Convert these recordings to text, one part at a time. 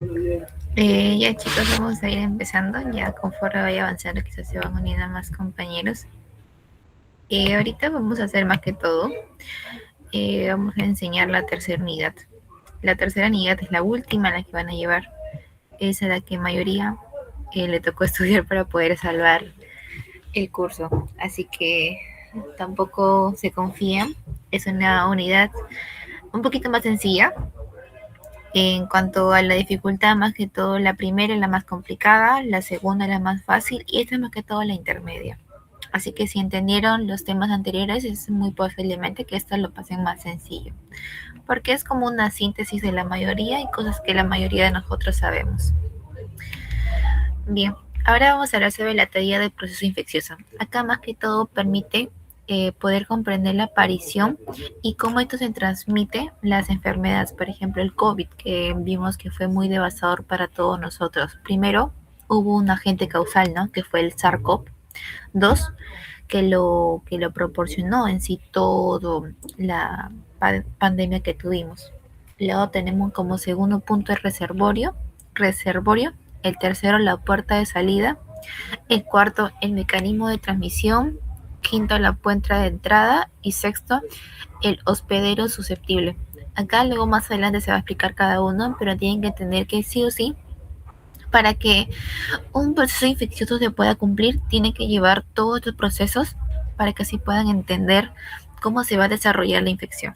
Ya chicos, vamos a ir empezando, ya conforme vaya avanzando quizás se van uniendo más compañeros. Ahorita vamos a hacer más que todo, vamos a enseñar la tercera unidad. La tercera unidad es la última, la que van a llevar, es a la que mayoría le tocó estudiar para poder salvar el curso, así que tampoco se confían, es una unidad un poquito más sencilla. En cuanto a la dificultad, más que todo, la primera es la más complicada, la segunda es la más fácil y esta es más que todo la intermedia. Así que si entendieron los temas anteriores, es muy posiblemente que esto lo pasen más sencillo, porque es como una síntesis de la mayoría y cosas que la mayoría de nosotros sabemos. Bien, ahora vamos a hablar sobre la teoría del proceso infeccioso. Acá más que todo permite poder comprender la aparición y cómo esto se transmite las enfermedades, por ejemplo el COVID, que vimos que fue muy devastador para todos nosotros. Primero, hubo un agente causal, ¿no? Que fue el SARS-CoV-2, que lo proporcionó en sí todo la pandemia que tuvimos. Luego tenemos como segundo punto el reservorio, el tercero la puerta de salida, el cuarto el mecanismo de transmisión, quinto la puerta de entrada y sexto el hospedero susceptible. Acá luego más adelante se va a explicar cada uno, pero tienen que entender que sí o sí, para que un proceso infeccioso se pueda cumplir, tiene que llevar todos estos procesos para que así puedan entender cómo se va a desarrollar la infección.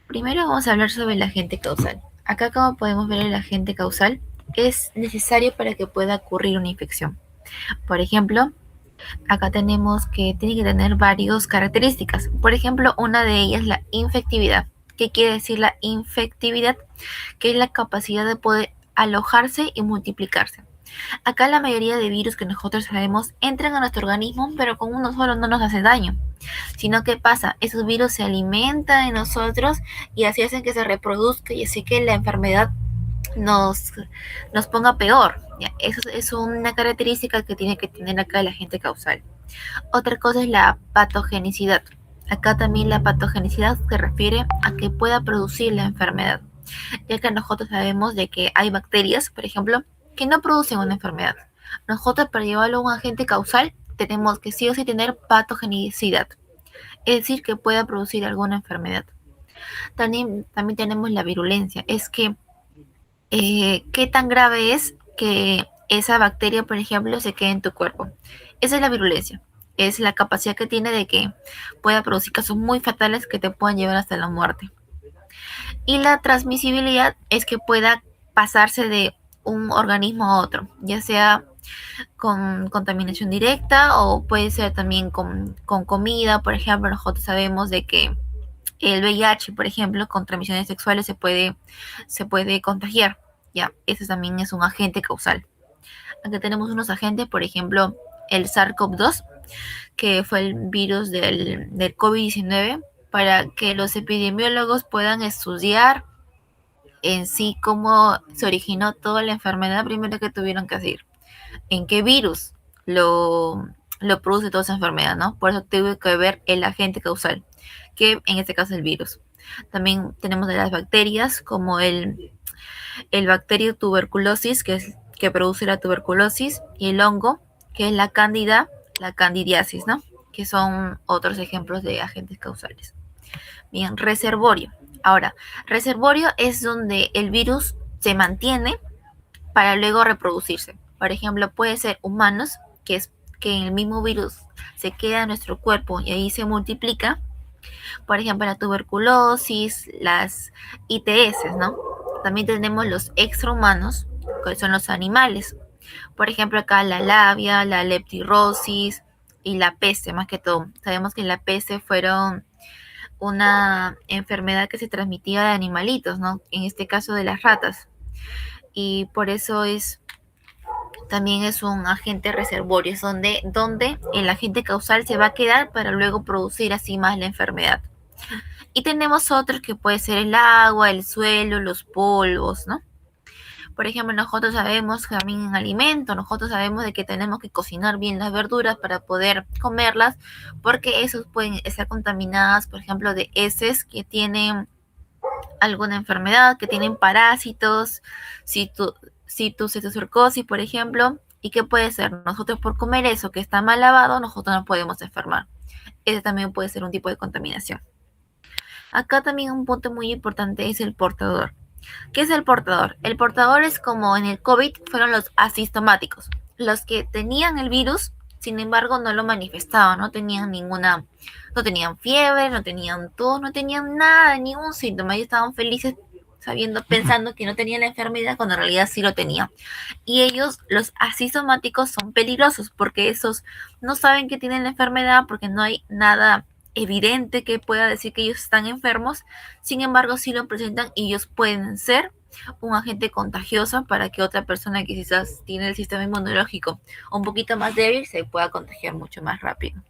Primero vamos a hablar sobre el agente causal. Acá, como podemos ver, el agente causal es necesario para que pueda ocurrir una infección. Por ejemplo, acá tenemos que tiene que tener varias características. Por ejemplo, una de ellas es la infectividad. ¿Qué quiere decir la infectividad? Que es la capacidad de poder alojarse y multiplicarse. Acá la mayoría de virus que nosotros sabemos entran a nuestro organismo, pero con uno solo no nos hace daño. Sino que pasa, esos virus se alimentan de nosotros y así hacen que se reproduzca y así que la enfermedad nos, nos ponga peor. ¿Ya? Eso es una característica que tiene que tener acá el agente causal. Otra cosa es la patogenicidad. Acá también la patogenicidad se refiere a que pueda producir la enfermedad, ya que nosotros sabemos de que hay bacterias, por ejemplo, que no producen una enfermedad. Nosotros para llevarlo a un agente causal tenemos que sí o sí tener patogenicidad, es decir, que pueda producir alguna enfermedad. También tenemos la virulencia, es que qué tan grave es que esa bacteria, por ejemplo, se quede en tu cuerpo. Esa es la virulencia, es la capacidad que tiene de que pueda producir casos muy fatales que te puedan llevar hasta la muerte. Y la transmisibilidad es que pueda pasarse de un organismo a otro, ya sea con contaminación directa o puede ser también con comida. Por ejemplo, nosotros sabemos de que el VIH, por ejemplo, con transmisiones sexuales se puede contagiar. Ya, ese también es un agente causal. Aquí tenemos unos agentes, por ejemplo, el SARS-CoV-2, que fue el virus del COVID-19, para que los epidemiólogos puedan estudiar en sí cómo se originó toda la enfermedad. Primero que tuvieron que decir en qué virus lo produce toda esa enfermedad, ¿no? Por eso tuve que ver el agente causal, que en este caso es el virus. También tenemos de las bacterias, como el bacterio tuberculosis, que produce la tuberculosis, y el hongo, que es la candidiasis, ¿no? Que son otros ejemplos de agentes causales. Bien, reservorio. Ahora, reservorio es donde el virus se mantiene para luego reproducirse. Por ejemplo, puede ser humanos, que es que el mismo virus se queda en nuestro cuerpo y ahí se multiplica. Por ejemplo, la tuberculosis, las ITS, ¿no? También tenemos los extrahumanos, que son los animales. Por ejemplo, acá la labia, la leptirrosis y la peste, más que todo. Sabemos que la peste fueron una enfermedad que se transmitía de animalitos, ¿no? En este caso de las ratas. Y por eso también es un agente reservorio, es donde el agente causal se va a quedar para luego producir así más la enfermedad. Y tenemos otros que puede ser el agua, el suelo, los polvos, ¿no? Por ejemplo, nosotros sabemos que también en alimento, nosotros sabemos de que tenemos que cocinar bien las verduras para poder comerlas, porque esos pueden estar contaminadas, por ejemplo, de heces que tienen alguna enfermedad, que tienen parásitos, si tu citocercosis, por ejemplo. ¿Y qué puede ser? Nosotros por comer eso que está mal lavado, nosotros nos podemos enfermar. Ese también puede ser un tipo de contaminación. Acá también un punto muy importante es el portador. ¿Qué es el portador? El portador es como en el COVID fueron los asintomáticos, los que tenían el virus, sin embargo no lo manifestaban, no tenían fiebre, no tenían tos, no tenían nada, ningún síntoma, ellos estaban felices pensando que no tenían la enfermedad cuando en realidad sí lo tenían. Y ellos, los asintomáticos, son peligrosos porque esos no saben que tienen la enfermedad porque no hay nada evidente que pueda decir que ellos están enfermos, sin embargo sí lo presentan y ellos pueden ser un agente contagioso para que otra persona que quizás tiene el sistema inmunológico un poquito más débil se pueda contagiar mucho más rápido.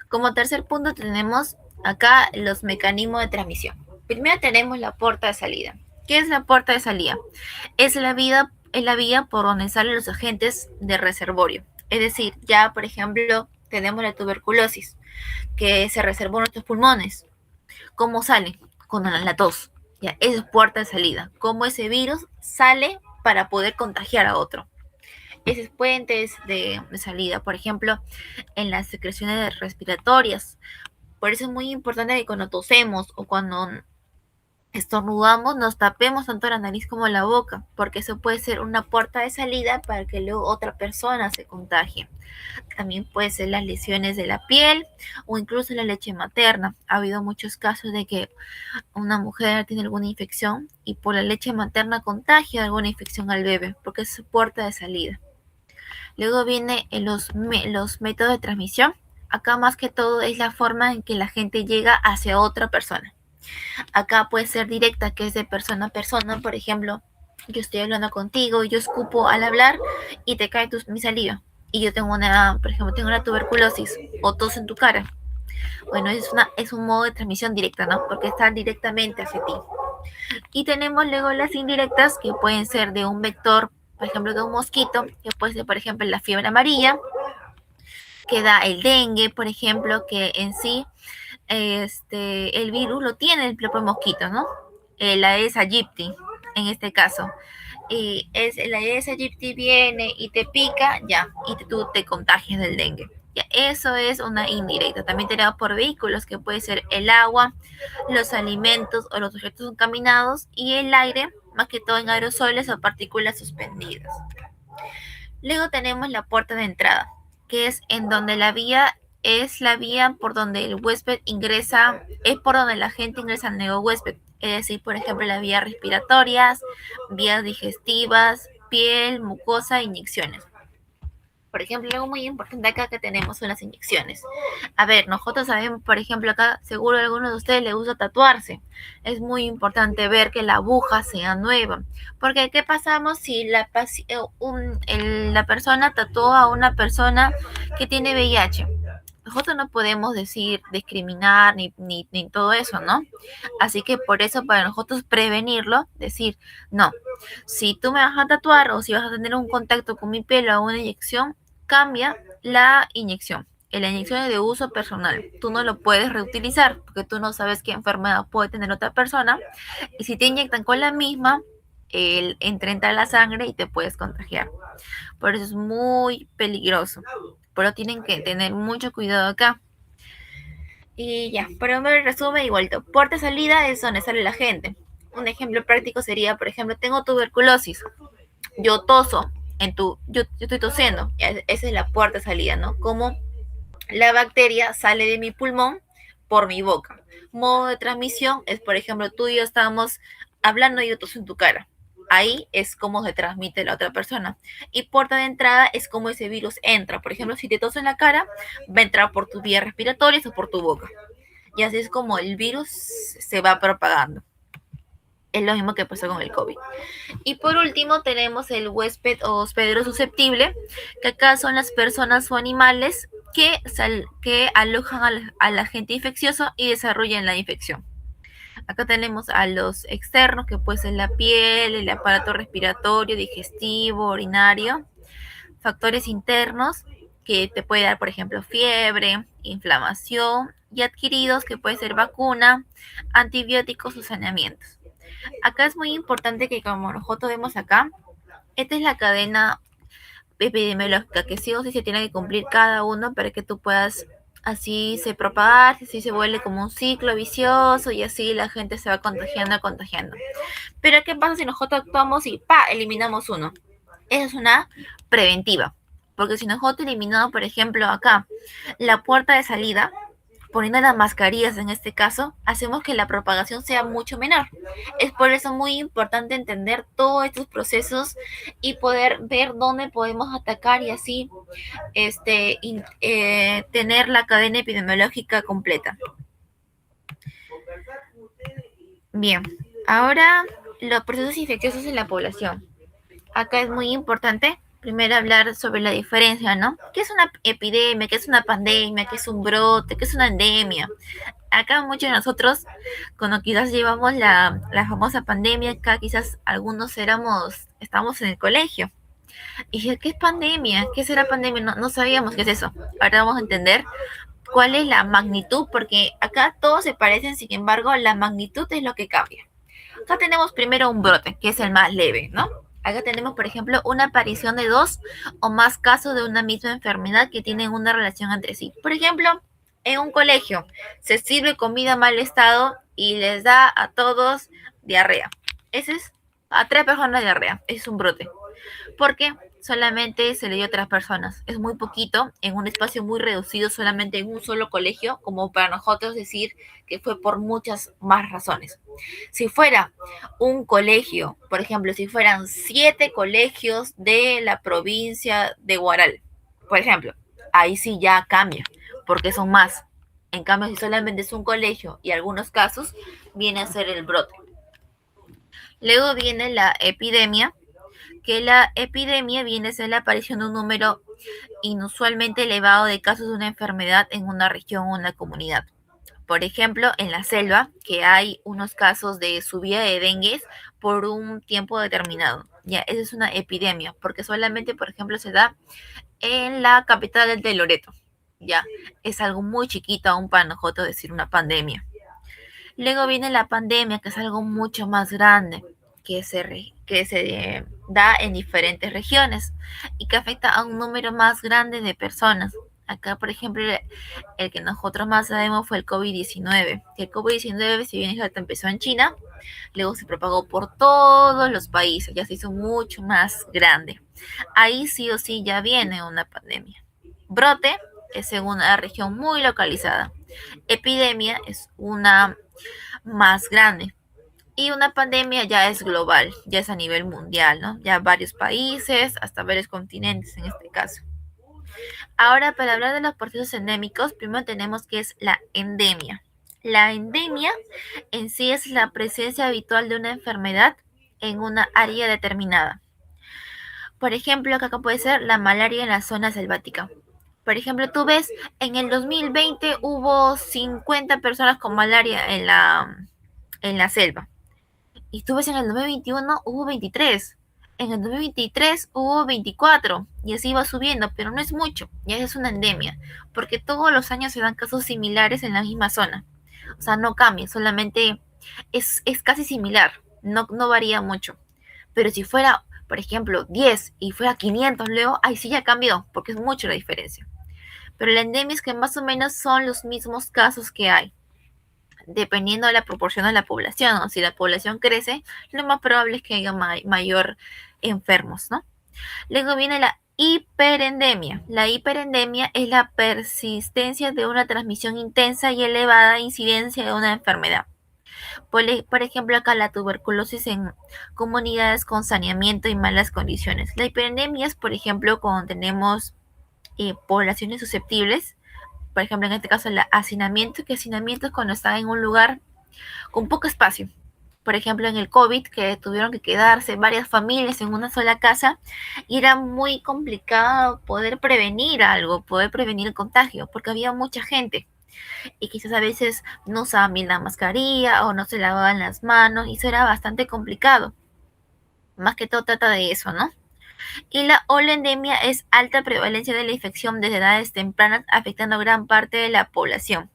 Como tercer punto tenemos acá los mecanismos de transmisión. Primero tenemos la puerta de salida. ¿Qué es la puerta de salida? Es la vía por donde salen los agentes de reservorio. Es decir, ya por ejemplo tenemos la tuberculosis que se reservó en nuestros pulmones. ¿Cómo sale? Con la tos. Ya, es puerta de salida. ¿Cómo ese virus sale para poder contagiar a otro? Ese es puentes de salida, por ejemplo, en las secreciones respiratorias. Por eso es muy importante que cuando tosemos o cuando estornudamos nos tapemos tanto la nariz como la boca, porque eso puede ser una puerta de salida para que luego otra persona se contagie. También puede ser las lesiones de la piel o incluso la leche materna. Ha habido muchos casos de que una mujer tiene alguna infección y por la leche materna contagia alguna infección al bebé, porque es su puerta de salida. Luego vienen los métodos de transmisión. Acá más que todo es la forma en que la gente llega hacia otra persona. Acá puede ser directa, que es de persona a persona. Por ejemplo, yo estoy hablando contigo, yo escupo al hablar y te cae mi saliva. Y yo tengo por ejemplo, tengo una tuberculosis o tos en tu cara. Bueno, es un modo de transmisión directa, ¿no? Porque está directamente hacia ti. Y tenemos luego las indirectas, que pueden ser de un vector, por ejemplo, de un mosquito, que puede ser, por ejemplo, la fiebre amarilla, que da el dengue, por ejemplo, que en sí el virus lo tiene el propio mosquito, ¿no? La Aedes aegypti, en este caso. Y la Aedes aegypti viene y te pica, ya, y tú te contagias del dengue. Ya, eso es una indirecta. También tenemos por vehículos, que puede ser el agua, los alimentos o los objetos contaminados y el aire, más que todo en aerosoles o partículas suspendidas. Luego tenemos la puerta de entrada, que es en donde la vía por donde el huésped ingresa, es por donde la gente ingresa al nuevo huésped. Es decir, por ejemplo, las vías respiratorias, vías digestivas, piel, mucosa, inyecciones. Por ejemplo, algo muy importante acá que tenemos son las inyecciones. A ver, nosotros sabemos, por ejemplo, acá seguro a algunos de ustedes les gusta tatuarse. Es muy importante ver que la aguja sea nueva. Porque, ¿qué pasamos si la persona tatuó a una persona que tiene VIH? Nosotros no podemos discriminar ni todo eso, ¿no? Así que por eso, para nosotros prevenirlo, decir, no, si tú me vas a tatuar o si vas a tener un contacto con mi piel o una inyección, cambia la inyección. La inyección es de uso personal. Tú no lo puedes reutilizar porque tú no sabes qué enfermedad puede tener otra persona. Y si te inyectan con la misma, entra en la sangre y te puedes contagiar. Por eso es muy peligroso. Pero tienen que tener mucho cuidado acá. Y ya, pero me resume y vuelto. Puerta salida es donde sale la gente. Un ejemplo práctico sería, por ejemplo, tengo tuberculosis. Yo toso, yo estoy tosiendo. Esa es la puerta salida, ¿no? Como la bacteria sale de mi pulmón por mi boca. Modo de transmisión es, por ejemplo, tú y yo estamos hablando y yo toso en tu cara. Ahí es como se transmite la otra persona. Y puerta de entrada es como ese virus entra. Por ejemplo, si te toso en la cara, va a entrar por tus vías respiratorias o por tu boca. Y así es como el virus se va propagando. Es lo mismo que pasó con el COVID. Y por último tenemos el huésped o hospedero susceptible, que acá son las personas o animales que alojan al agente infeccioso y desarrollan la infección. Acá tenemos a los externos, que puede ser la piel, el aparato respiratorio, digestivo, urinario. Factores internos, que te puede dar, por ejemplo, fiebre, inflamación, y adquiridos, que puede ser vacuna, antibióticos o saneamientos. Acá es muy importante que, como nosotros vemos acá, esta es la cadena epidemiológica que sí o sí se tiene que cumplir cada uno para que tú puedas así se propagar, así se vuelve como un ciclo vicioso y así la gente se va contagiando. Pero ¿qué pasa si nosotros actuamos y pa, eliminamos uno? Esa es una preventiva. Porque si nosotros eliminamos, por ejemplo, acá la puerta de salida, poniendo las mascarillas en este caso, hacemos que la propagación sea mucho menor. Es por eso muy importante entender todos estos procesos y poder ver dónde podemos atacar y así tener la cadena epidemiológica completa. Bien, ahora los procesos infecciosos en la población. Acá es muy importante primero hablar sobre la diferencia, ¿no? ¿Qué es una epidemia? ¿Qué es una pandemia? ¿Qué es un brote? ¿Qué es una endemia? Acá muchos de nosotros, cuando quizás llevamos la famosa pandemia, acá quizás algunos estamos en el colegio. Y dije, ¿qué es pandemia? ¿Qué será pandemia? No sabíamos qué es eso. Ahora vamos a entender cuál es la magnitud, porque acá todos se parecen, sin embargo, la magnitud es lo que cambia. Acá tenemos primero un brote, que es el más leve, ¿no? Acá tenemos, por ejemplo, una aparición de dos o más casos de una misma enfermedad que tienen una relación entre sí. Por ejemplo, en un colegio se sirve comida mal estado y les da a todos diarrea. Ese es a 3 personas diarrea. Ese es un brote. Porque solamente se le dio a 3 personas. Es muy poquito, en un espacio muy reducido, solamente en un solo colegio, como para nosotros decir que fue por muchas más razones. Si fuera un colegio, por ejemplo, si fueran 7 colegios de la provincia de Huaral, por ejemplo, ahí sí ya cambia, porque son más. En cambio, si solamente es un colegio y algunos casos, viene a ser el brote. Luego viene la epidemia, que la epidemia viene a ser la aparición de un número inusualmente elevado de casos de una enfermedad en una región o una comunidad. Por ejemplo, en la selva, que hay unos casos de subida de dengue por un tiempo determinado. Ya, esa es una epidemia, porque solamente, por ejemplo, se da en la capital de Loreto. Ya, es algo muy chiquito aún para nosotros decir una pandemia. Luego viene la pandemia, que es algo mucho más grande, que se da en diferentes regiones y que afecta a un número más grande de personas. Acá, por ejemplo, el que nosotros más sabemos fue el COVID-19. El COVID-19, si bien empezó en China, luego se propagó por todos los países, ya se hizo mucho más grande. Ahí sí o sí ya viene una pandemia. Brote es en una región muy localizada. Epidemia es una más grande. Y una pandemia ya es global, ya es a nivel mundial, ¿no? Ya varios países, hasta varios continentes en este caso. Ahora, para hablar de los procesos endémicos, primero tenemos que es la endemia. La endemia en sí es la presencia habitual de una enfermedad en una área determinada. Por ejemplo, acá puede ser la malaria en la zona selvática. Por ejemplo, tú ves, en el 2020 hubo 50 personas con malaria en la selva. Y tú ves en el 2021 hubo 23. En el 2023 hubo 24. Y así va subiendo, pero no es mucho. Ya es una endemia. Porque todos los años se dan casos similares en la misma zona. O sea, no cambia, solamente es casi similar. No varía mucho. Pero si fuera, por ejemplo, 10 y fuera 500 luego, ahí sí ya cambió, porque es mucho la diferencia. Pero la endemia es que más o menos son los mismos casos que hay dependiendo de la proporción de la población, o si la población crece, lo más probable es que haya mayor enfermos, ¿no? Luego viene la hiperendemia. La hiperendemia es la persistencia de una transmisión intensa y elevada incidencia de una enfermedad. Por ejemplo, acá la tuberculosis en comunidades con saneamiento y malas condiciones. La hiperendemia es, por ejemplo, cuando tenemos poblaciones susceptibles, por ejemplo, en este caso el hacinamiento, que hacinamiento es cuando están en un lugar con poco espacio. Por ejemplo, en el COVID, que tuvieron que quedarse varias familias en una sola casa y era muy complicado poder prevenir algo, poder prevenir el contagio, porque había mucha gente y quizás a veces no usaban bien la mascarilla o no se lavaban las manos y eso era bastante complicado. Más que todo trata de eso, ¿no? Y la holendemia es alta prevalencia de la infección desde edades tempranas, afectando gran parte de la población.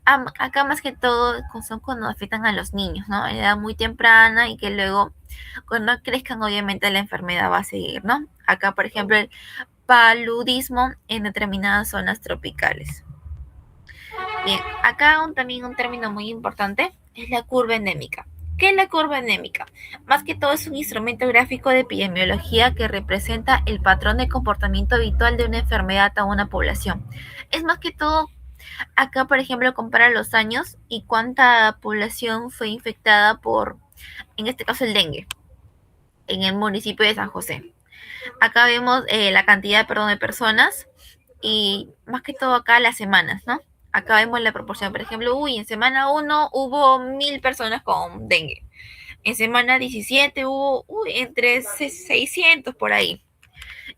Acá más que todo son cuando afectan a los niños, ¿no? En edad muy temprana y que luego cuando crezcan obviamente la enfermedad va a seguir, ¿no? Acá, por ejemplo, el paludismo en determinadas zonas tropicales. Bien, acá también un término muy importante es la curva endémica. ¿Qué es la curva endémica? Más que todo es un instrumento gráfico de epidemiología que representa el patrón de comportamiento habitual de una enfermedad a una población. Es más que todo, acá por ejemplo compara los años y cuánta población fue infectada por, en este caso el dengue, en el municipio de San José. Acá vemos la cantidad, perdón, de personas y más que todo acá las semanas, ¿no? Acá vemos la proporción, por ejemplo, en semana 1 hubo 1000 personas con dengue. En semana 17 hubo entre 600 por ahí.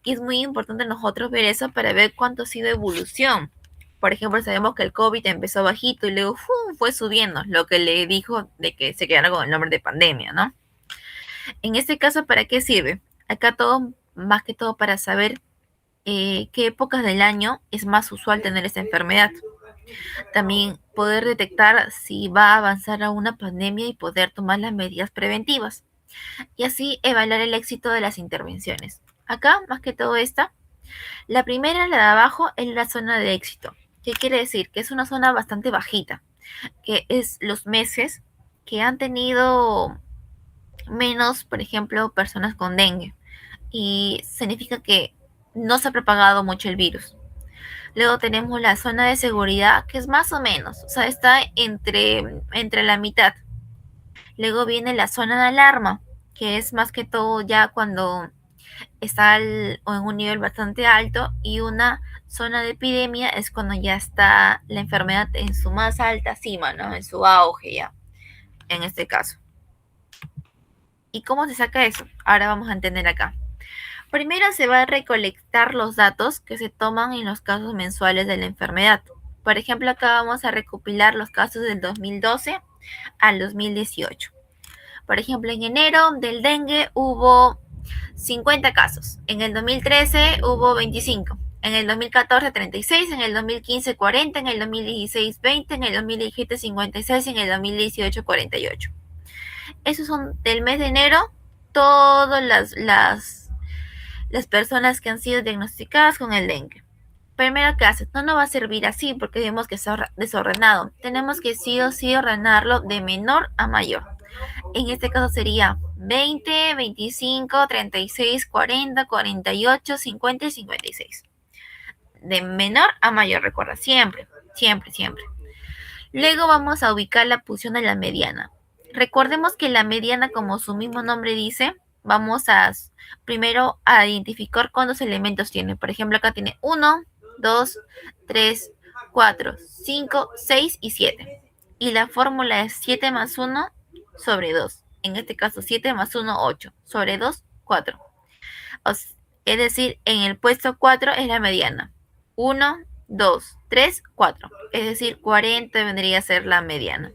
Y es muy importante nosotros ver eso para ver cuánto ha sido evolución. Por ejemplo, sabemos que el COVID empezó bajito y luego fue subiendo, lo que le dijo de que se quedara con el nombre de pandemia, ¿no? En este caso, ¿para qué sirve? Acá todo, más que todo para saber qué épocas del año es más usual tener esta enfermedad. También poder detectar si va a avanzar a una pandemia y poder tomar las medidas preventivas. Y así evaluar el éxito de las intervenciones. Acá, más que todo esta, la primera, la de abajo, es la zona de éxito. ¿Qué quiere decir? Que es una zona bastante bajita, que es los meses que han tenido menos, por ejemplo, personas con dengue. Y significa que no se ha propagado mucho el virus. Luego tenemos la zona de seguridad, que es más o menos, o sea, está entre la mitad. Luego viene la zona de alarma, que es más que todo ya cuando está en un nivel bastante alto, y una zona de epidemia es cuando ya está la enfermedad en su más alta cima, ¿no? En su auge ya, en este caso. ¿Y cómo se saca eso? Ahora vamos a entender acá. Primero se va a recolectar los datos que se toman en los casos mensuales de la enfermedad. Por ejemplo, acá vamos a recopilar los casos del 2012 al 2018. Por ejemplo, en enero del dengue hubo 50 casos, en el 2013 hubo 25, en el 2014 36, en el 2015 40, en el 2016 20, en el 2017 56, en el 2018 48. Esos son del mes de enero todas las personas que han sido diagnosticadas con el dengue. Primero que hace, no nos va a servir así porque vemos que está desordenado. Tenemos que sí o sí ordenarlo de menor a mayor. En este caso sería 20, 25, 36, 40, 48, 50 y 56. De menor a mayor, recuerda, siempre, siempre, siempre. Luego vamos a ubicar la posición de la mediana. Recordemos que la mediana, como su mismo nombre dice, vamos a primero a identificar cuántos elementos tiene. Por ejemplo, acá tiene 1, 2, 3, 4, 5, 6 y 7. Y la fórmula es 7 más 1 sobre 2. En este caso, 7 más 1, 8. Sobre 2, 4. Es decir, en el puesto 4 es la mediana. 1, 2, 3, 4. Es decir, 40 vendría a ser la mediana.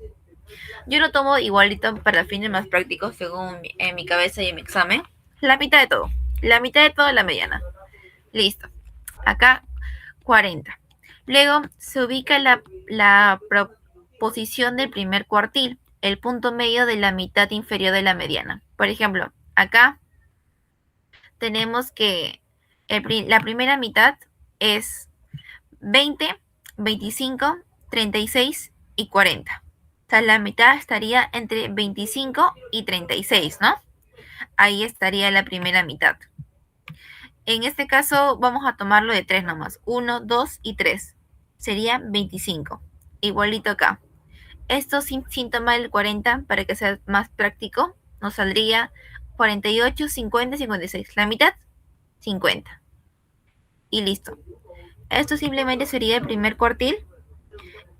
Yo lo tomo igualito para fines más prácticos, según en mi cabeza y en mi examen. La mitad de todo. La mitad de todo es la mediana. Listo. Acá, 40. Luego se ubica la proposición del primer cuartil, el punto medio de la mitad inferior de la mediana. Por ejemplo, acá tenemos que la primera mitad es 20, 25, 36 y 40. O sea, la mitad estaría entre 25 y 36, ¿no? Ahí estaría la primera mitad. En este caso vamos a tomarlo de 3 nomás. 1, 2 y 3. Sería 25. Igualito acá. Esto sin tomar el 40 para que sea más práctico. Nos saldría 48, 50 y 56. La mitad, 50. Y listo. Esto simplemente sería el primer cuartil.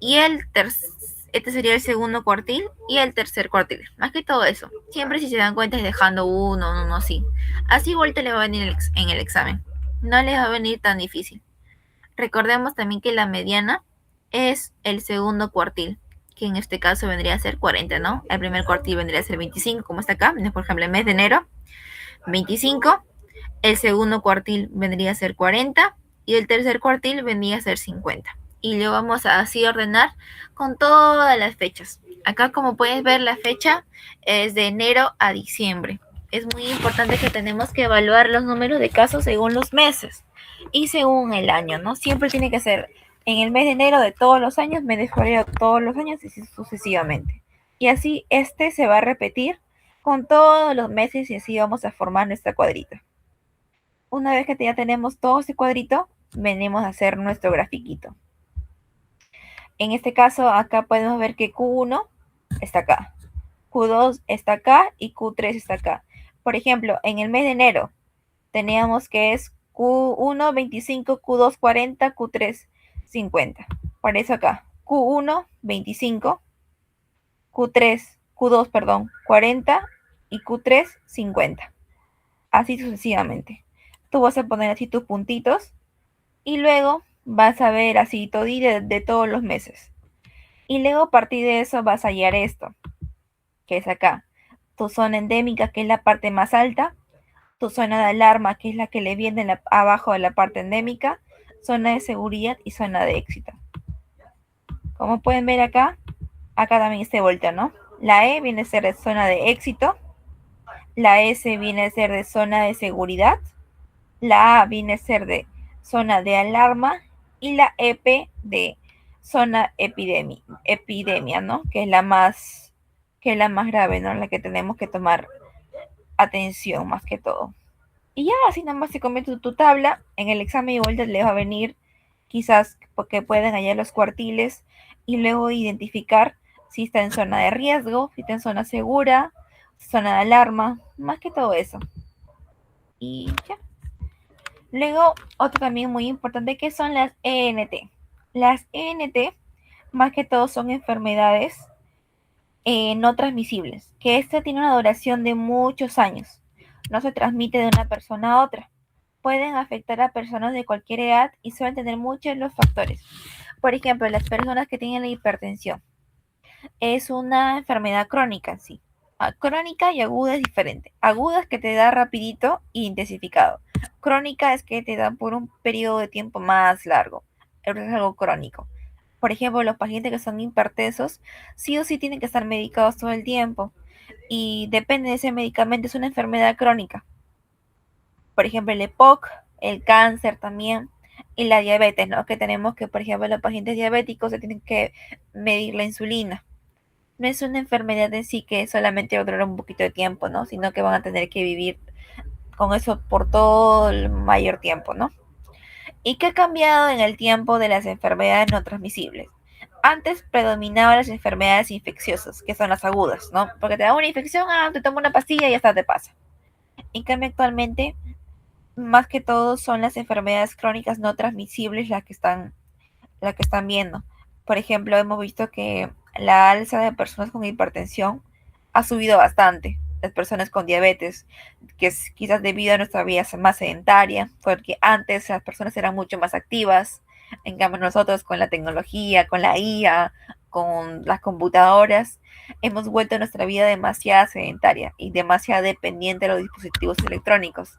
Y este sería el segundo cuartil y el tercer cuartil. Más que todo eso. Siempre si se dan cuenta es dejando uno así. Así vuelta le va a venir en el examen. No les va a venir tan difícil. Recordemos también que la mediana es el segundo cuartil, que en este caso vendría a ser 40, ¿no? El primer cuartil vendría a ser 25, como está acá. Por ejemplo, el mes de enero, 25. el segundo cuartil vendría a ser 40 y el tercer cuartil vendría a ser 50. Y lo vamos a así ordenar con todas las fechas. Acá como puedes ver la fecha es de enero a diciembre. Es muy importante que tenemos que evaluar los números de casos según los meses y según el año, ¿no? Siempre tiene que ser en el mes de enero de todos los años, mes de febrero todos los años y sucesivamente. Y así este se va a repetir con todos los meses y así vamos a formar nuestra cuadrita. Una vez que ya tenemos todo este cuadrito, venimos a hacer nuestro grafiquito. En este caso, acá podemos ver que Q1 está acá, Q2 está acá y Q3 está acá. Por ejemplo, en el mes de enero teníamos que es Q1 25, Q2 40, Q3 50. Por eso acá, Q1 25, Q2, perdón, 40 y Q3 50. Así sucesivamente. Tú vas a poner así tus puntitos y luego vas a ver así todo de todos los meses. Y luego a partir de eso vas a hallar esto, que es acá. Tu zona endémica, que es la parte más alta. Tu zona de alarma, que es la que le viene abajo de la parte endémica. Zona de seguridad y zona de éxito. Como pueden ver acá, acá también se voltea, ¿no? La E viene a ser de zona de éxito. La S viene a ser de zona de seguridad. La A viene a ser de zona de alarma y la EP de zona epidemia, ¿no? Que es la más grave, ¿no? La que tenemos que tomar atención más que todo. Y ya así nomás se convierte tu tabla. En el examen igual les va a venir quizás porque pueden hallar los cuartiles y luego identificar si está en zona de riesgo, si está en zona segura, zona de alarma, más que todo eso. Y ya. Luego, otro también muy importante que son las ENT. Las ENT, más que todo, son enfermedades no transmisibles, que esta tiene una duración de muchos años. No se transmite de una persona a otra. Pueden afectar a personas de cualquier edad y suelen tener muchos los factores. Por ejemplo, las personas que tienen la hipertensión. Es una enfermedad crónica, sí. Crónica y aguda es diferente. Aguda es que te da rapidito e intensificado. Crónica es que te da por un periodo de tiempo más largo. Es algo crónico. Por ejemplo, los pacientes que son hipertensos, sí o sí tienen que estar medicados todo el tiempo. Y depende de ese medicamento, es una enfermedad crónica. Por ejemplo, el EPOC, el cáncer también, y la diabetes, ¿no? Que tenemos que, por ejemplo, los pacientes diabéticos se tienen que medir la insulina. No es una enfermedad en sí que solamente va a durar un poquito de tiempo, ¿no? Sino que van a tener que vivir con eso por todo el mayor tiempo, ¿no? ¿Y qué ha cambiado en el tiempo de las enfermedades no transmisibles? Antes predominaban las enfermedades infecciosas, que son las agudas, ¿no? Porque te da una infección, te tomas una pastilla y ya está, te pasa. En cambio, actualmente, más que todo son las enfermedades crónicas no transmisibles las que están viendo. Por ejemplo, hemos visto que la alza de personas con hipertensión ha subido bastante. Las personas con diabetes, que es quizás debido a nuestra vida más sedentaria, porque antes las personas eran mucho más activas. En cambio, nosotros con la tecnología, con la IA, con las computadoras, hemos vuelto nuestra vida demasiado sedentaria y demasiado dependiente de los dispositivos electrónicos.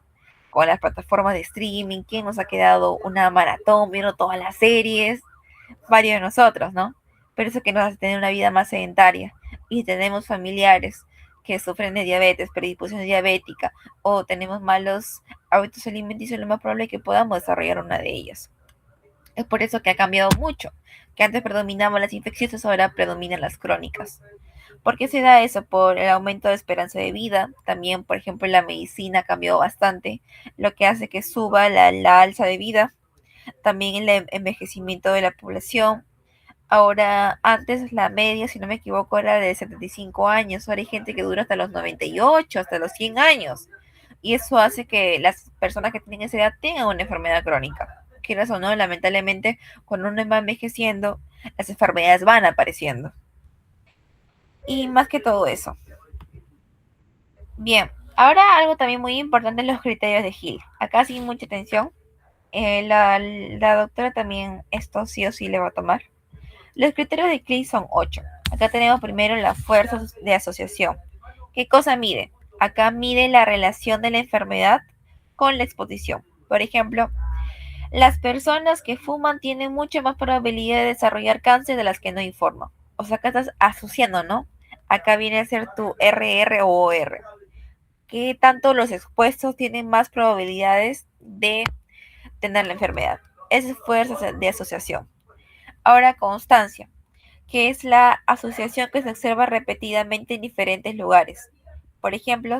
Con las plataformas de streaming, ¿quién nos ha quedado una maratón viendo todas las series? Varios de nosotros, ¿no? Pero eso que nos hace tener una vida más sedentaria. Y tenemos familiares que sufren de diabetes, predisposición diabética, o tenemos malos hábitos alimenticios, lo más probable es que podamos desarrollar una de ellas. Es por eso que ha cambiado mucho, que antes predominaban las infecciosas, ahora predominan las crónicas. ¿Por qué se da eso? Por el aumento de esperanza de vida. También, por ejemplo, la medicina ha cambiado bastante, lo que hace que suba la alza de vida. También el envejecimiento de la población. Ahora, antes la media, si no me equivoco, era de 75 años. Ahora hay gente que dura hasta los 98, hasta los 100 años. Y eso hace que las personas que tienen esa edad tengan una enfermedad crónica. Quieras o no, lamentablemente, cuando uno va envejeciendo, las enfermedades van apareciendo. Y más que todo eso. Bien, ahora algo también muy importante, los criterios de Hill. Acá sin mucha atención. La doctora también esto sí o sí le va a tomar. Los criterios de Hill son 8. Acá tenemos primero la fuerza de asociación. ¿Qué cosa mide? Acá mide la relación de la enfermedad con la exposición. Por ejemplo, las personas que fuman tienen mucha más probabilidad de desarrollar cáncer de las que no informan. O sea, acá estás asociando, ¿no? Acá viene a ser tu RR o OR. ¿Qué tanto los expuestos tienen más probabilidades de tener la enfermedad? Esa es fuerza de asociación. Ahora, constancia, que es la asociación que se observa repetidamente en diferentes lugares. Por ejemplo,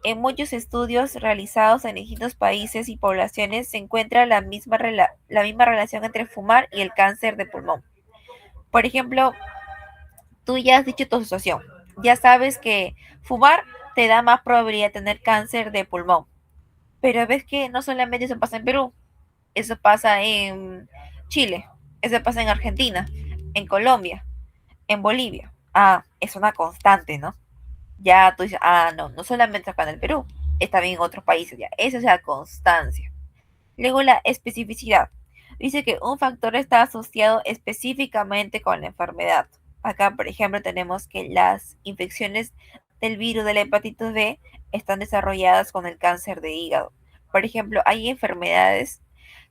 en muchos estudios realizados en distintos países y poblaciones se encuentra la misma relación entre fumar y el cáncer de pulmón. Por ejemplo, tú ya has dicho tu asociación. Ya sabes que fumar te da más probabilidad de tener cáncer de pulmón. Pero ves que no solamente eso pasa en Perú, eso pasa en Chile, eso pasa en Argentina, en Colombia, en Bolivia. Ah, es una constante, ¿no? Ya tú dices, ah, no, no solamente acá en el Perú, está bien en otros países ya. Esa es la constancia. Luego la especificidad. Dice que un factor está asociado específicamente con la enfermedad. Acá, por ejemplo, tenemos que las infecciones del virus de la hepatitis B están desarrolladas con el cáncer de hígado. Por ejemplo, hay enfermedades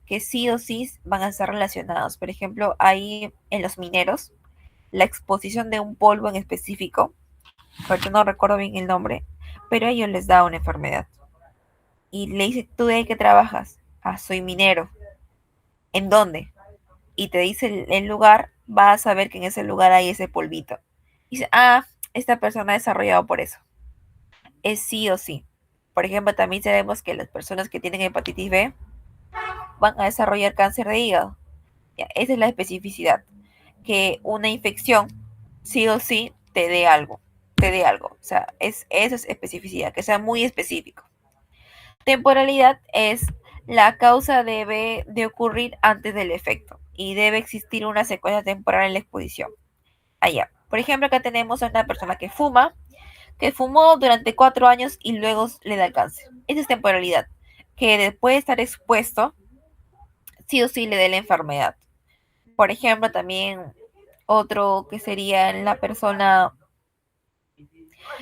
que sí o sí van a estar relacionadas. Por ejemplo, hay en los mineros la exposición de un polvo en específico, ahorita no recuerdo bien el nombre, pero a ellos les da una enfermedad. Y le dice, ¿tú de ahí qué trabajas? Ah, soy minero. ¿En dónde? Y te dice el lugar, vas a saber que en ese lugar hay ese polvito. Y dice, ah, esta persona ha desarrollado por eso. Es sí o sí. Por ejemplo, también sabemos que las personas que tienen hepatitis B van a desarrollar cáncer de hígado. Ya, esa es la especificidad. Que una infección sí o sí te dé algo. Te dé algo. O sea, eso es especificidad, que sea muy específico. Temporalidad es la causa debe de ocurrir antes del efecto y debe existir una secuencia temporal en la exposición. Allá. Por ejemplo, acá tenemos a una persona que fuma, que fumó durante 4 años y luego le da el cáncer. Esa es temporalidad, que después de estar expuesto, sí o sí le dé la enfermedad. Por ejemplo, también otro que sería la persona,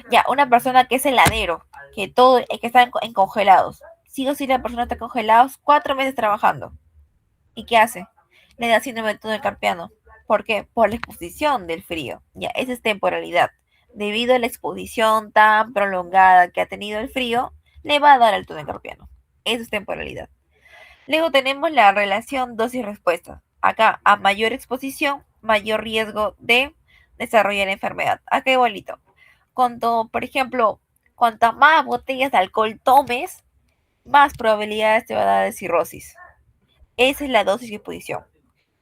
ya, una persona que es heladero, que todo, que está en congelados. Sí o sí la persona está congelados 4 meses trabajando. ¿Y qué hace? Le da síndrome de túnel carpiano. ¿Por qué? Por la exposición del frío. Ya, esa es temporalidad. Debido a la exposición tan prolongada que ha tenido el frío, le va a dar el túnel carpiano. Eso es temporalidad. Luego tenemos la relación dosis-respuesta. Acá, a mayor exposición, mayor riesgo de desarrollar la enfermedad. Acá igualito. Cuando, por ejemplo, cuantas más botellas de alcohol tomes, más probabilidades te va a dar de cirrosis. Esa es la dosis y exposición.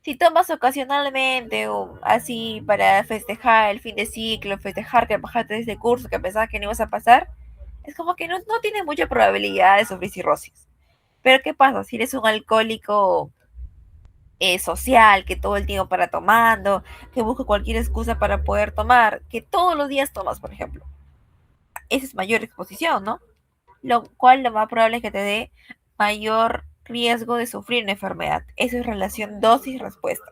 Si tomas ocasionalmente o así para festejar el fin de ciclo, festejar que bajaste de ese curso que pensabas que no ibas a pasar, es como que no tienes mucha probabilidad de sufrir cirrosis. Pero ¿qué pasa? Si eres un alcohólico social, que todo el tiempo para tomando, que busca cualquier excusa para poder tomar, que todos los días tomas, por ejemplo, esa es mayor exposición, ¿no? Lo cual lo más probable es que te dé mayor riesgo de sufrir una enfermedad. Esa es relación dosis-respuesta.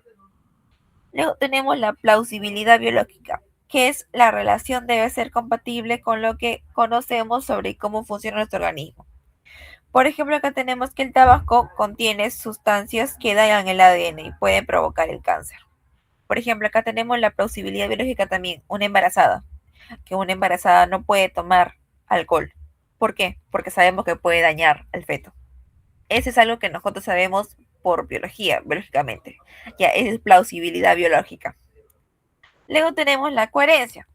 Luego tenemos la plausibilidad biológica, que es la relación debe ser compatible con lo que conocemos sobre cómo funciona nuestro organismo. Por ejemplo, acá tenemos que el tabaco contiene sustancias que dañan el ADN y pueden provocar el cáncer. Por ejemplo, acá tenemos la plausibilidad biológica también, una embarazada, que una embarazada no puede tomar alcohol. ¿Por qué? Porque sabemos que puede dañar al feto. Eso es algo que nosotros sabemos por biología, biológicamente. Ya, esa es plausibilidad biológica. Luego tenemos la coherencia,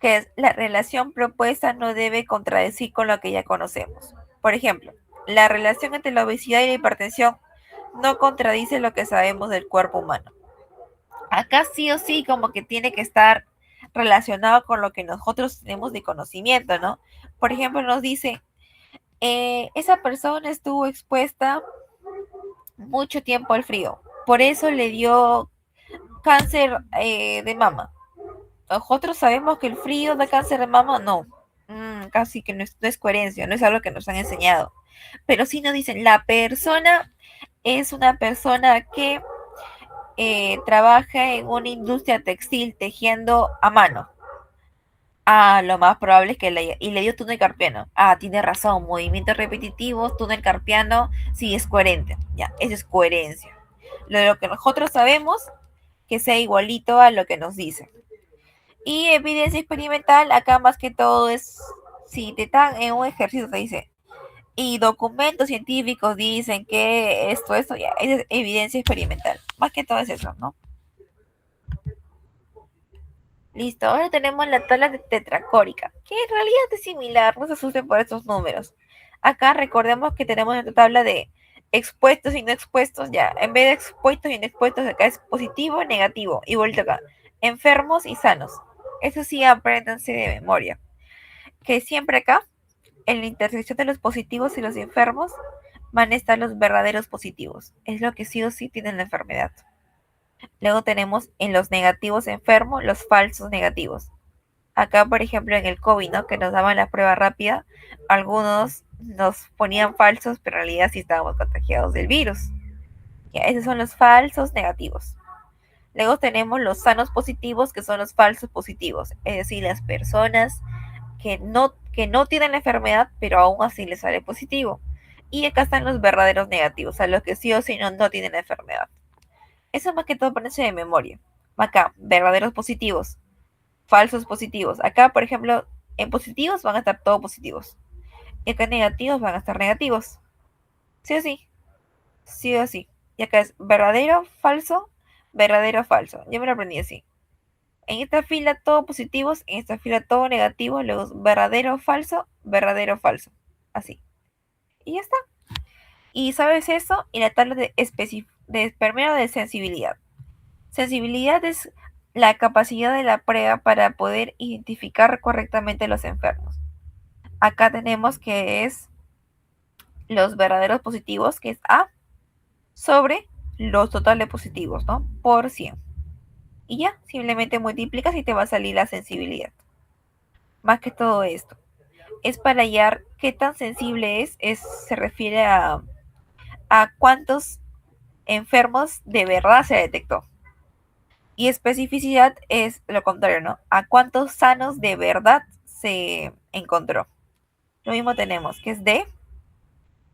que es la relación propuesta no debe contradecir con lo que ya conocemos. Por ejemplo, la relación entre la obesidad y la hipertensión no contradice lo que sabemos del cuerpo humano. Acá sí o sí como que tiene que estar relacionado con lo que nosotros tenemos de conocimiento, ¿no? Por ejemplo, nos dice, esa persona estuvo expuesta mucho tiempo al frío, por eso le dio cáncer de mama. Nosotros sabemos que el frío da cáncer de mama, no. Casi que no es coherencia, no es algo que nos han enseñado. Pero sí nos dicen, la persona es una persona que trabaja en una industria textil tejiendo a mano. Ah, lo más probable es que y le dio túnel carpiano. Ah, tiene razón. Movimientos repetitivos, túnel carpiano, sí es coherente. Ya, eso es coherencia. Lo que nosotros sabemos que sea igualito a lo que nos dice. Y evidencia experimental, acá más que todo es, si te están en un ejercicio, te dice, y documentos científicos dicen que esto, ya, es evidencia experimental. Más que todo es eso, ¿no? Listo, ahora tenemos la tabla de tetracórica, que en realidad es similar, no se asusten por estos números. Acá recordemos que tenemos nuestra tabla de expuestos y no expuestos, ya, en vez de expuestos y no expuestos, acá es positivo y negativo, y vuelto acá, enfermos y sanos. Eso sí, apréndanse de memoria, que siempre acá, en la intersección de los positivos y los enfermos, van a estar los verdaderos positivos, es lo que sí o sí tienen la enfermedad. Luego tenemos en los negativos enfermos los falsos negativos. Acá, por ejemplo, en el COVID, ¿no? Que nos daban la prueba rápida, algunos nos ponían falsos, pero en realidad sí estábamos contagiados del virus. Ya, esos son los falsos negativos. Luego tenemos los sanos positivos, que son los falsos positivos, es decir, las personas que no tienen la enfermedad, pero aún así les sale positivo. Y acá están los verdaderos negativos, o sea, los que sí o sí no tienen la enfermedad. Eso más que todo ponerse de memoria. Acá, verdaderos positivos, falsos positivos. Acá, por ejemplo, en positivos van a estar todos positivos. Y acá en negativos van a estar negativos. Sí o sí. Sí o sí. Y acá es verdadero, falso. Yo me lo aprendí así. En esta fila todo positivos, en esta fila todo negativo, luego es verdadero, falso. Así. Y ya está. Y sabes eso, y la tabla primero de sensibilidad. Sensibilidad es la capacidad de la prueba para poder identificar correctamente los enfermos. Acá tenemos que es los verdaderos positivos, que es A, sobre los totales positivos, ¿no? Por 100. Y ya, simplemente multiplicas y te va a salir la sensibilidad. Más que todo esto. Es para hallar qué tan sensible se refiere a cuántos enfermos de verdad se detectó. Y especificidad es lo contrario, ¿no? A cuántos sanos de verdad se encontró. Lo mismo tenemos, que es D,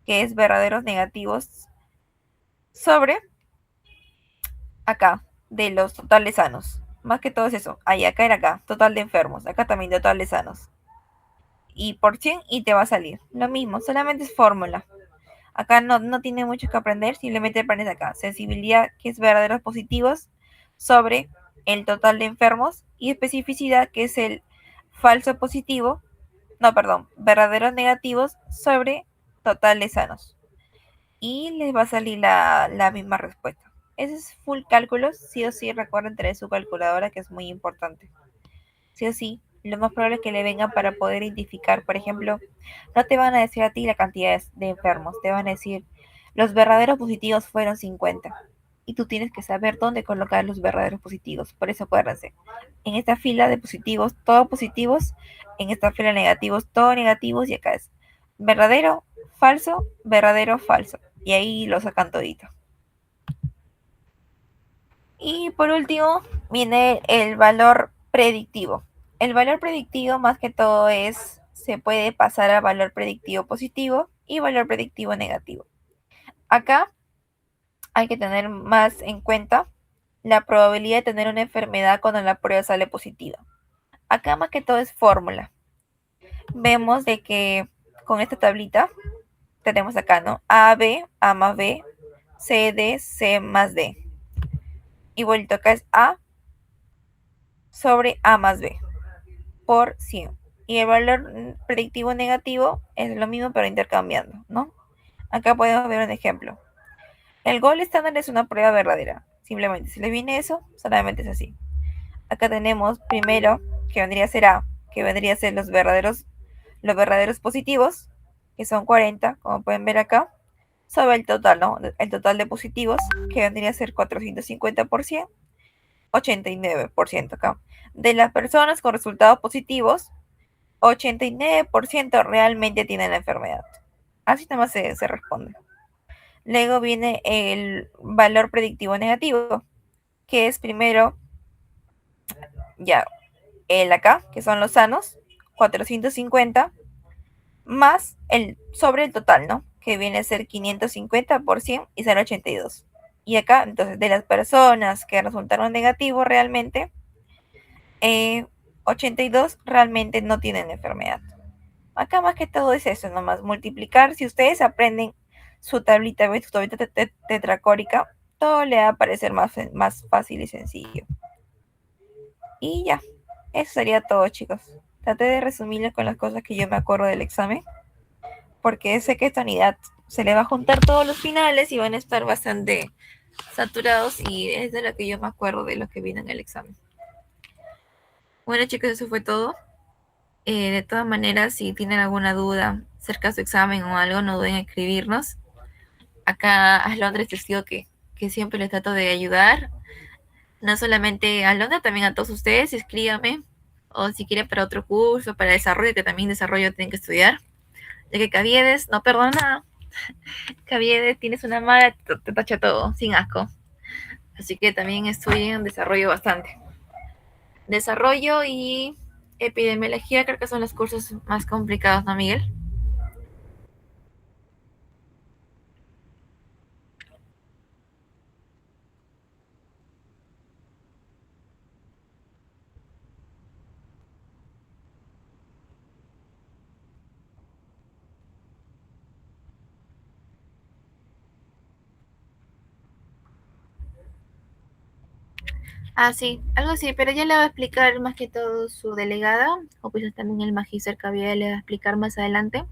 que es verdaderos negativos sobre acá, de los totales sanos. Más que todo es eso. Ahí, acá era acá, total de enfermos. Acá también total de sanos. Y por 100 y te va a salir. Lo mismo, solamente es fórmula. Acá no tiene mucho que aprender, simplemente aprendes acá. Sensibilidad, que es verdaderos positivos, sobre el total de enfermos. Y especificidad, que es el falso positivo, no, perdón, verdaderos negativos sobre total de sanos. Y les va a salir la misma respuesta. Ese es full cálculos, sí o sí recuerden tener su calculadora, que es muy importante. Sí o sí, lo más probable es que le vengan para poder identificar, por ejemplo, no te van a decir a ti la cantidad de enfermos, te van a decir los verdaderos positivos fueron 50. Y tú tienes que saber dónde colocar los verdaderos positivos. Por eso acuérdense, en esta fila de positivos, todos positivos, en esta fila de negativos, todos negativos, y acá es verdadero, falso. Y ahí lo sacan todito. Y por último, viene el valor predictivo. El valor predictivo más que todo se puede pasar a valor predictivo positivo y valor predictivo negativo. Acá hay que tener más en cuenta la probabilidad de tener una enfermedad cuando la prueba sale positiva. Acá más que todo es fórmula. Vemos de que con esta tablita tenemos acá, ¿no? A más B, C, D, C más D. Y vuelto acá es A sobre A más B por 100. Y el valor predictivo negativo es lo mismo pero intercambiando, ¿no? Acá podemos ver un ejemplo. El gol estándar es una prueba verdadera. Simplemente, si le viene eso, solamente es así. Acá tenemos primero que vendría a ser A, que vendría a ser los verdaderos positivos, que son 40, como pueden ver acá, sobre el total, ¿no? El total de positivos, que vendría a ser 450%, 89% acá. De las personas con resultados positivos, 89% realmente tienen la enfermedad. Así nada más se responde. Luego viene el valor predictivo negativo, que es primero, ya, el acá, que son los sanos, 450, más el sobre el total, ¿no? Que viene a ser 550 por 100 y sale 82. Y acá, entonces, de las personas que resultaron negativos realmente, eh, 82 realmente no tienen enfermedad. Acá más que todo es eso, nomás multiplicar. Si ustedes aprenden su tablita, su tablita tetracórica, todo le va a parecer más fácil y sencillo. Y ya, eso sería todo, chicos. Traté de resumirles con las cosas que yo me acuerdo del examen, porque sé que esta unidad se le va a juntar todos los finales y van a estar bastante saturados y es de lo que yo me acuerdo de lo que viene en el examen. Bueno, chicos, eso fue todo. De todas maneras, si tienen alguna duda acerca de su examen o algo, no duden en escribirnos. Acá a Londres les digo que siempre les trato de ayudar. No solamente a Londres, también a todos ustedes, escríbanme. O si quieren para otro curso, para desarrollo, que también desarrollo tienen que estudiar. De que Caviedes no perdona nada. Caviedes tienes una mala, te tacha todo, sin asco. Así que también estudien desarrollo bastante. Desarrollo y epidemiología creo que son los cursos más complicados, ¿no, Miguel? Ah, sí, algo así, pero ya le va a explicar más que todo su delegada, o pues también el magíster que había le va a explicar más adelante.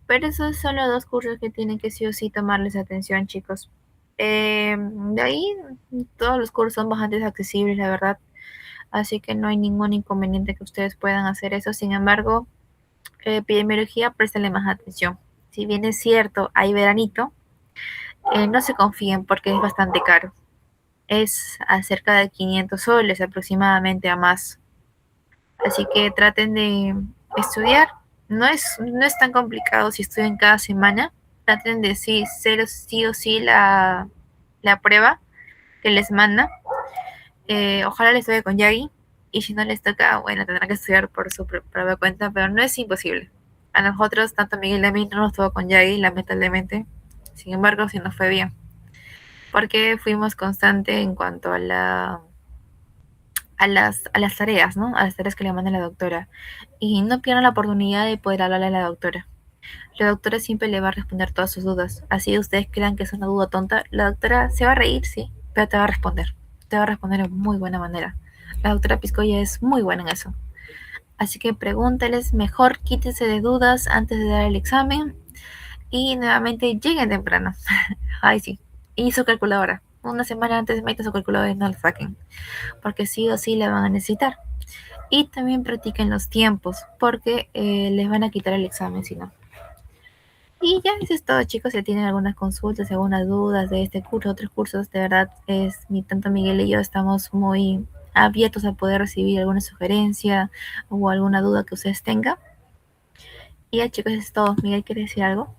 Pero esos son los dos cursos que tienen que sí o sí tomarles atención, chicos. De ahí, todos los cursos son bastante accesibles, la verdad. Así que no hay ningún inconveniente que ustedes puedan hacer eso. Sin embargo, epidemiología, préstenle más atención. Si bien es cierto, hay veranito, no se confíen porque es bastante caro. Es acerca de 500 soles aproximadamente a más. Así que traten de estudiar. No es tan complicado si estudian cada semana. Traten de ser sí o sí la prueba que les manda. Ojalá les toque con Yagi. Y si no les toca, bueno, tendrán que estudiar por su propia cuenta, pero no es imposible. A nosotros, tanto a Miguel y a mí, no nos tocó con Yagi, lamentablemente. Sin embargo, sí nos fue bien. Porque fuimos constantes en cuanto a las tareas, ¿no? A las tareas que le manda la doctora. Y no pierdan la oportunidad de poder hablarle a la doctora. La doctora siempre le va a responder todas sus dudas. Así ustedes crean que es una duda tonta, la doctora se va a reír, sí, pero te va a responder. Te va a responder de muy buena manera. La doctora Piscoya es muy buena en eso. Así que pregúntales, mejor quítense de dudas antes de dar el examen y nuevamente lleguen temprano. Ay, sí. Y su calculadora. Una semana antes metan su calculadora y no la saquen, porque sí o sí la van a necesitar. Y también practiquen los tiempos, porque les van a quitar el examen si no. Y ya eso es todo, chicos. Si tienen algunas consultas, algunas dudas de este curso, otros cursos, de verdad, tanto Miguel y yo estamos muy abiertos a poder recibir alguna sugerencia o alguna duda que ustedes tengan. Y ya, chicos, eso es todo. Miguel, ¿quiere decir algo?